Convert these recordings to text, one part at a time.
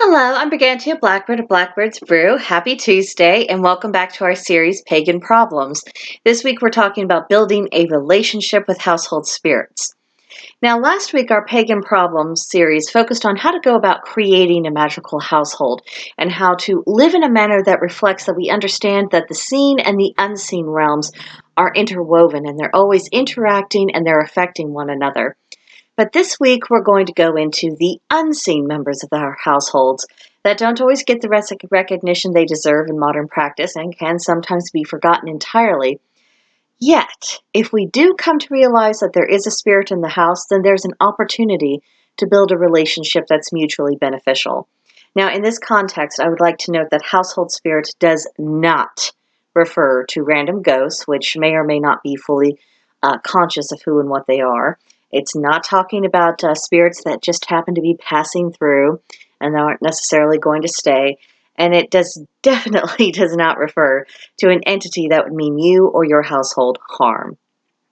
Hello, I'm Brigantia Blackbird of Blackbird's Brew. Happy Tuesday, and welcome back to our series, Pagan Problems. This week we're talking about building a relationship with household spirits. Now, last week our Pagan Problems series focused on how to go about creating a magical household and how to live in a manner that reflects that we understand that the seen and the unseen realms are interwoven and they're always interacting and they're affecting one another. But this week, we're going to go into the unseen members of our households that don't always get the recognition they deserve in modern practice and can sometimes be forgotten entirely. Yet, if we do come to realize that there is a spirit in the house, then there's an opportunity to build a relationship that's mutually beneficial. Now, in this context, I would like to note that household spirit does not refer to random ghosts, which may or may not be fully conscious of who and what they are. It's not talking about spirits that just happen to be passing through and aren't necessarily going to stay. And it definitely does not refer to an entity that would mean you or your household harm.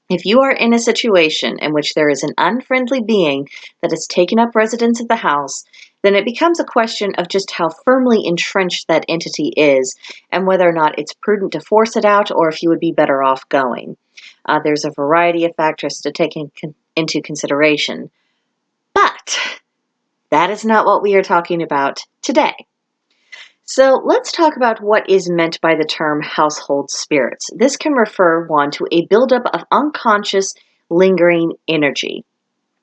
If you are in a situation in which there is an unfriendly being that has taken up residence at the house, then it becomes a question of just how firmly entrenched that entity is and whether or not it's prudent to force it out or if you would be better off going. There's a variety of factors to take into consideration. But that is not what we are talking about today. So let's talk about what is meant by the term household spirits. This can refer one to a buildup of unconscious, lingering energy.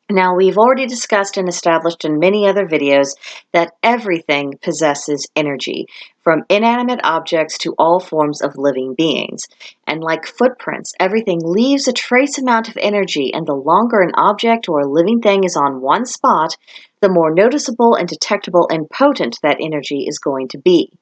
Now, we've already discussed and established in many other videos that everything possesses energy, from inanimate objects to all forms of living beings. And like footprints, everything leaves a trace amount of energy, and the longer an object or a living thing is on one spot, the more noticeable and detectable and potent that energy is going to be.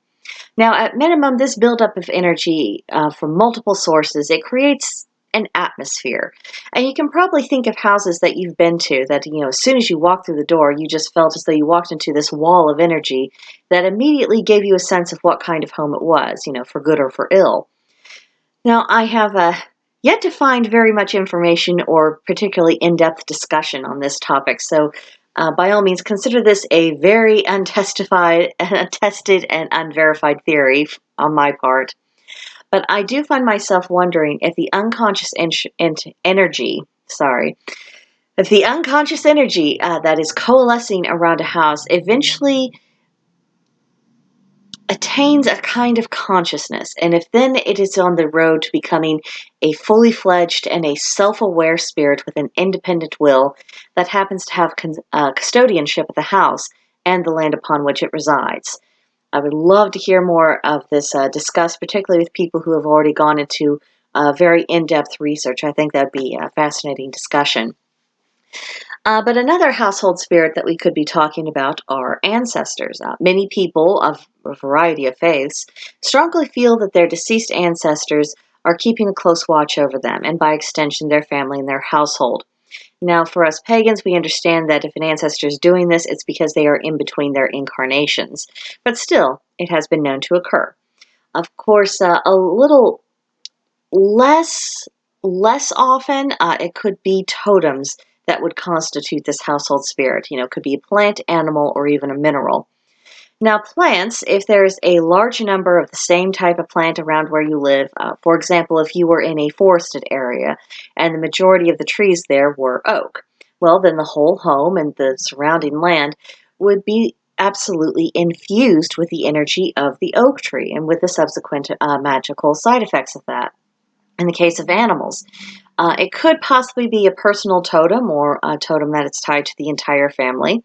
Now, at minimum, this buildup of energy from multiple sources, it creates an atmosphere. And you can probably think of houses that you've been to that, as soon as you walked through the door, you just felt as though you walked into this wall of energy that immediately gave you a sense of what kind of home it was, for good or for ill. Now, I have yet to find very much information or particularly in-depth discussion on this topic, so by all means, consider this a very untested, and unverified theory on my part. But I do find myself wondering if the unconscious energy, that is coalescing around a house eventually attains a kind of consciousness, and if then it is on the road to becoming a fully fledged and a self-aware spirit with an independent will that happens to have custodianship of the house and the land upon which it resides. I would love to hear more of this discussed, particularly with people who have already gone into very in-depth research. I think that would be a fascinating discussion. But another household spirit that we could be talking about are ancestors. Many people of a variety of faiths strongly feel that their deceased ancestors are keeping a close watch over them, and by extension, their family and their household. Now, for us pagans, we understand that if an ancestor is doing this, it's because they are in between their incarnations. But still, it has been known to occur. Of course, a little less often, it could be totems that would constitute this household spirit. It could be a plant, animal, or even a mineral. Now, plants, if there's a large number of the same type of plant around where you live, for example, if you were in a forested area and the majority of the trees there were oak, well, then the whole home and the surrounding land would be absolutely infused with the energy of the oak tree and with the subsequent magical side effects of that. In the case of animals, it could possibly be a personal totem or a totem that is tied to the entire family.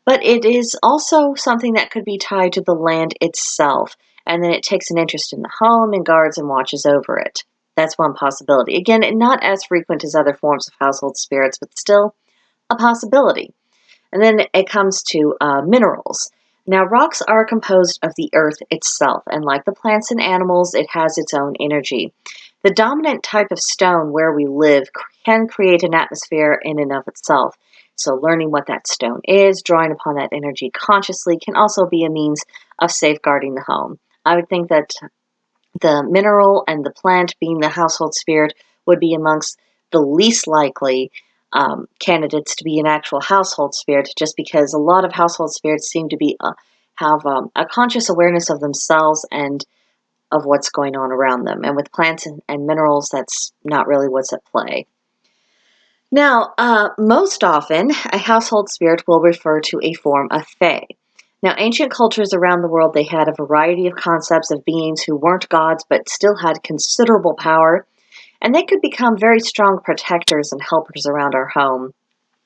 But it is also something that could be tied to the land itself, and then it takes an interest in the home and guards and watches over it. That's one possibility. Again, not as frequent as other forms of household spirits, but still a possibility. And then it comes to minerals. Now, rocks are composed of the earth itself, and like the plants and animals, it has its own energy. The dominant type of stone where we live can create an atmosphere in and of itself. So learning what that stone is, drawing upon that energy consciously, can also be a means of safeguarding the home. I would think that the mineral and the plant being the household spirit would be amongst the least likely candidates to be an actual household spirit, just because a lot of household spirits seem to be have a conscious awareness of themselves and of what's going on around them. And with plants and minerals, that's not really what's at play. Now, most often, a household spirit will refer to a form of fae. Now, ancient cultures around the world, they had a variety of concepts of beings who weren't gods but still had considerable power, and they could become very strong protectors and helpers around our home.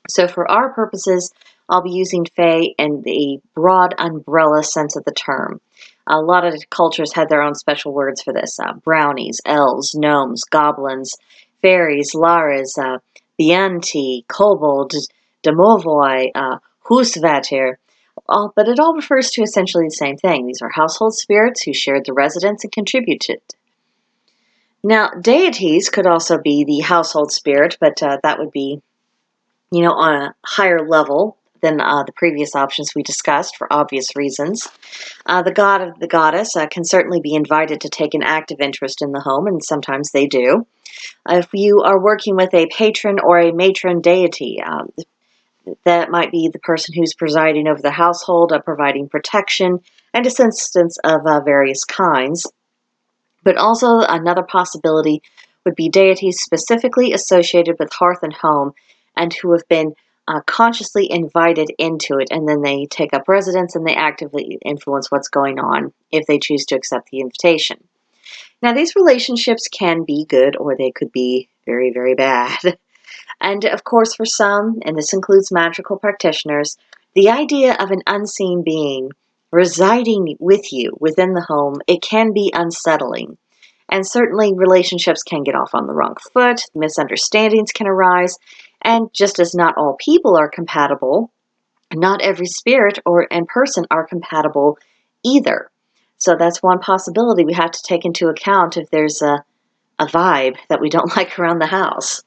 So for our purposes, I'll be using fae in the broad umbrella sense of the term. A lot of cultures had their own special words for this. Brownies, elves, gnomes, goblins, fairies, lares, Bianti, kobold, domovoi, husvatir. But it all refers to essentially the same thing. These are household spirits who shared the residence and contributed. Now, deities could also be the household spirit, but that would be on a higher level than the previous options we discussed for obvious reasons. The god of the goddess can certainly be invited to take an active interest in the home, and sometimes they do. If you are working with a patron or a matron deity, that might be the person who's presiding over the household, providing protection and assistance of various kinds. But also another possibility would be deities specifically associated with hearth and home and who have been consciously invited into it, and then they take up residence and they actively influence what's going on if they choose to accept the invitation. Now, these relationships can be good or they could be very, very bad. And of course, for some, and this includes magical practitioners, the idea of an unseen being residing with you within the home, it can be unsettling. And certainly relationships can get off on the wrong foot, misunderstandings can arise, and just as not all people are compatible, not every spirit and person are compatible either. So that's one possibility we have to take into account if there's a vibe that we don't like around the house.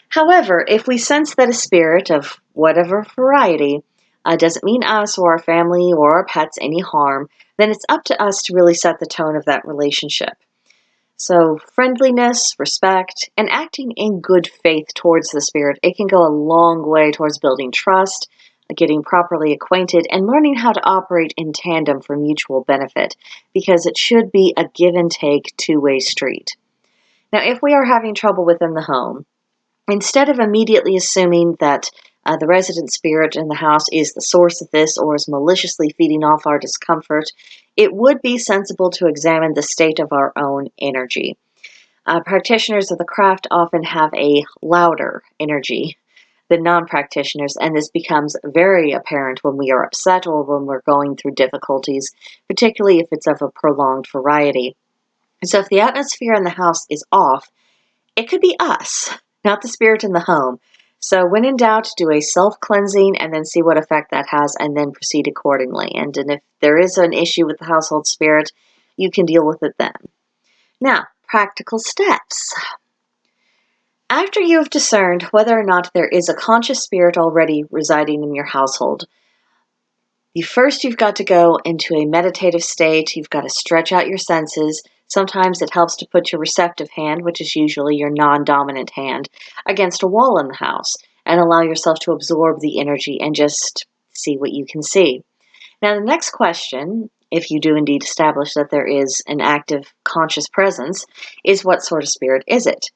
However, if we sense that a spirit of whatever variety doesn't mean us or our family or our pets any harm, then it's up to us to really set the tone of that relationship. So friendliness, respect, and acting in good faith towards the spirit, it can go a long way towards building trust, getting properly acquainted, and learning how to operate in tandem for mutual benefit, because it should be a give and take two-way street. Now, if we are having trouble within the home, instead of immediately assuming that the resident spirit in the house is the source of this or is maliciously feeding off our discomfort, it would be sensible to examine the state of our own energy. Practitioners of the craft often have a louder energy than non-practitioners, and this becomes very apparent when we are upset or when we're going through difficulties, particularly if it's of a prolonged variety. So if the atmosphere in the house is off, it could be us, not the spirit in the home. So when in doubt, do a self-cleansing and then see what effect that has and then proceed accordingly. And if there is an issue with the household spirit, you can deal with it then. Now, practical steps. After you have discerned whether or not there is a conscious spirit already residing in your household, you've got to go into a meditative state. You've got to stretch out your senses. Sometimes it helps to put your receptive hand, which is usually your non-dominant hand, against a wall in the house and allow yourself to absorb the energy and just see what you can see. Now, the next question, if you do indeed establish that there is an active conscious presence, is what sort of spirit is it?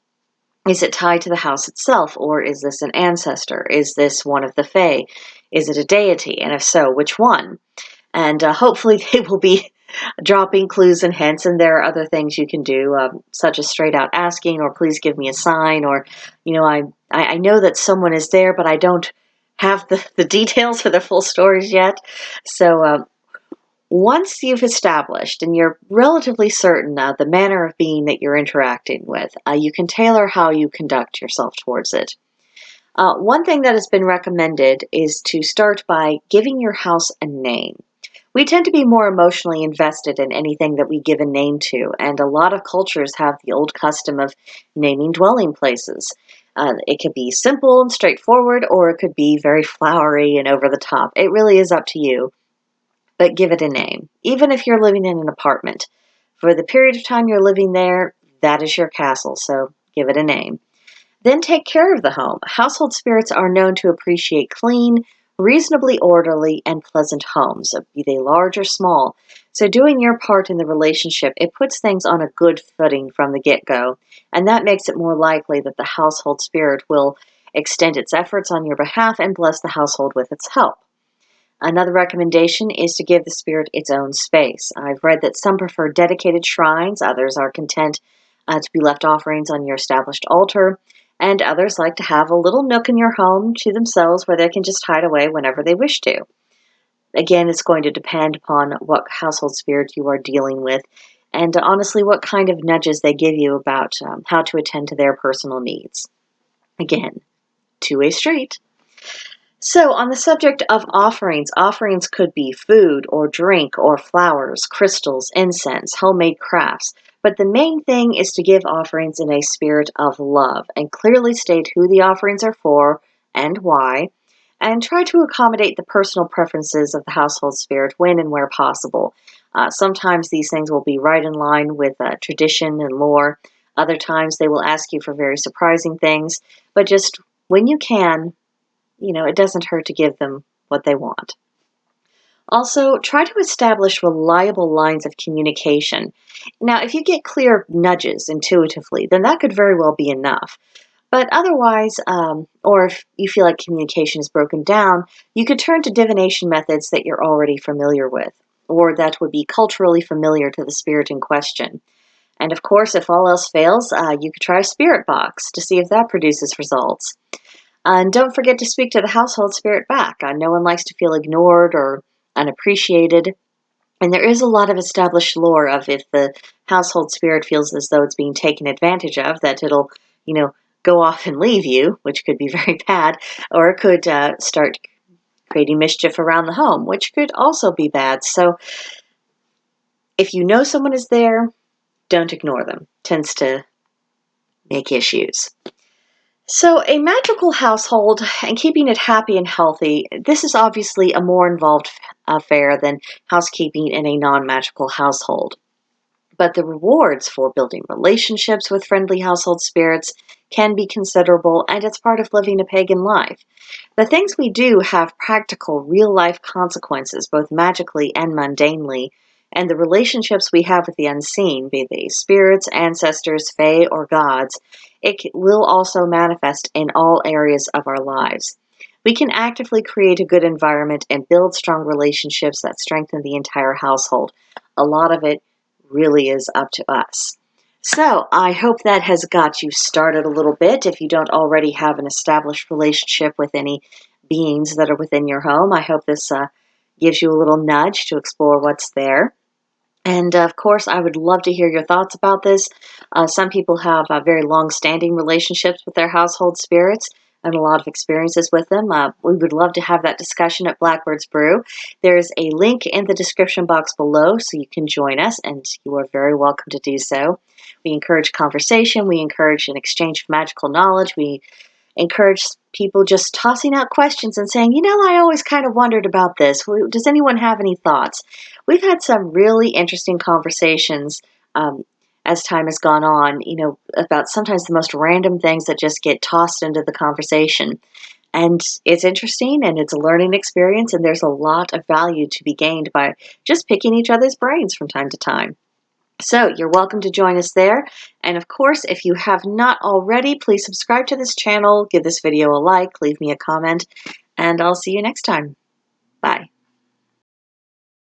Is it tied to the house itself, or is this an ancestor? Is this one of the fae? Is it a deity? And if so, which one? And hopefully they will be dropping clues and hints, and there are other things you can do, such as straight out asking, or please give me a sign, or, I know that someone is there, but I don't have the details or the full stories yet. So once you've established and you're relatively certain of the manner of being that you're interacting with, you can tailor how you conduct yourself towards it. One thing that has been recommended is to start by giving your house a name. We tend to be more emotionally invested in anything that we give a name to, and a lot of cultures have the old custom of naming dwelling places. It could be simple and straightforward, or it could be very flowery and over the top. It really is up to you, but give it a name, even if you're living in an apartment. For the period of time you're living there, that is your castle, so give it a name. Then take care of the home. Household spirits are known to appreciate clean, reasonably orderly and pleasant homes, be they large or small. So doing your part in the relationship, it puts things on a good footing from the get-go, and that makes it more likely that the household spirit will extend its efforts on your behalf and bless the household with its help. Another recommendation is to give the spirit its own space. I've read that some prefer dedicated shrines, others are content to be left offerings on your established altar, and others like to have a little nook in your home to themselves where they can just hide away whenever they wish to. Again, it's going to depend upon what household spirit you are dealing with, and honestly, what kind of nudges they give you about how to attend to their personal needs. Again, two-way street. So, on the subject of offerings, offerings could be food or drink or flowers, crystals, incense, homemade crafts. But the main thing is to give offerings in a spirit of love and clearly state who the offerings are for and why, and try to accommodate the personal preferences of the household spirit when and where possible. Sometimes these things will be right in line with tradition and lore. Other times they will ask you for very surprising things, but just when you can, it doesn't hurt to give them what they want. Also, try to establish reliable lines of communication. Now, if you get clear nudges intuitively, then that could very well be enough. But otherwise, or if you feel like communication is broken down, you could turn to divination methods that you're already familiar with, or that would be culturally familiar to the spirit in question. And of course, if all else fails, you could try a spirit box to see if that produces results. And don't forget to speak to the household spirit back. No one likes to feel ignored or unappreciated. And there is a lot of established lore of if the household spirit feels as though it's being taken advantage of, that it'll, go off and leave you, which could be very bad, or it could start creating mischief around the home, which could also be bad. So if you know someone is there, don't ignore them. Tends to make issues. So, a magical household and keeping it happy and healthy, this is obviously a more involved affair than housekeeping in a non-magical household. But the rewards for building relationships with friendly household spirits can be considerable, and it's part of living a pagan life. The things we do have practical, real-life consequences, both magically and mundanely, and the relationships we have with the unseen, be they spirits, ancestors, fae, or gods, will also manifest in all areas of our lives. We can actively create a good environment and build strong relationships that strengthen the entire household. A lot of it really is up to us. So, I hope that has got you started a little bit. If you don't already have an established relationship with any beings that are within your home, I hope this gives you a little nudge to explore what's there. And of course, I would love to hear your thoughts about this. Some people have very long-standing relationships with their household spirits and a lot of experiences with them. We would love to have that discussion at Blackbird's Brew. There's a link in the description box below so you can join us, and you are very welcome to do so. We encourage conversation. We encourage an exchange of magical knowledge. We encourage people just tossing out questions and saying, I always kind of wondered about this. Does anyone have any thoughts? We've had some really interesting conversations as time has gone on, about sometimes the most random things that just get tossed into the conversation. And it's interesting and it's a learning experience, and there's a lot of value to be gained by just picking each other's brains from time to time. So you're welcome to join us there. And of course, if you have not already, please subscribe to this channel, give this video a like, leave me a comment, and I'll see you next time.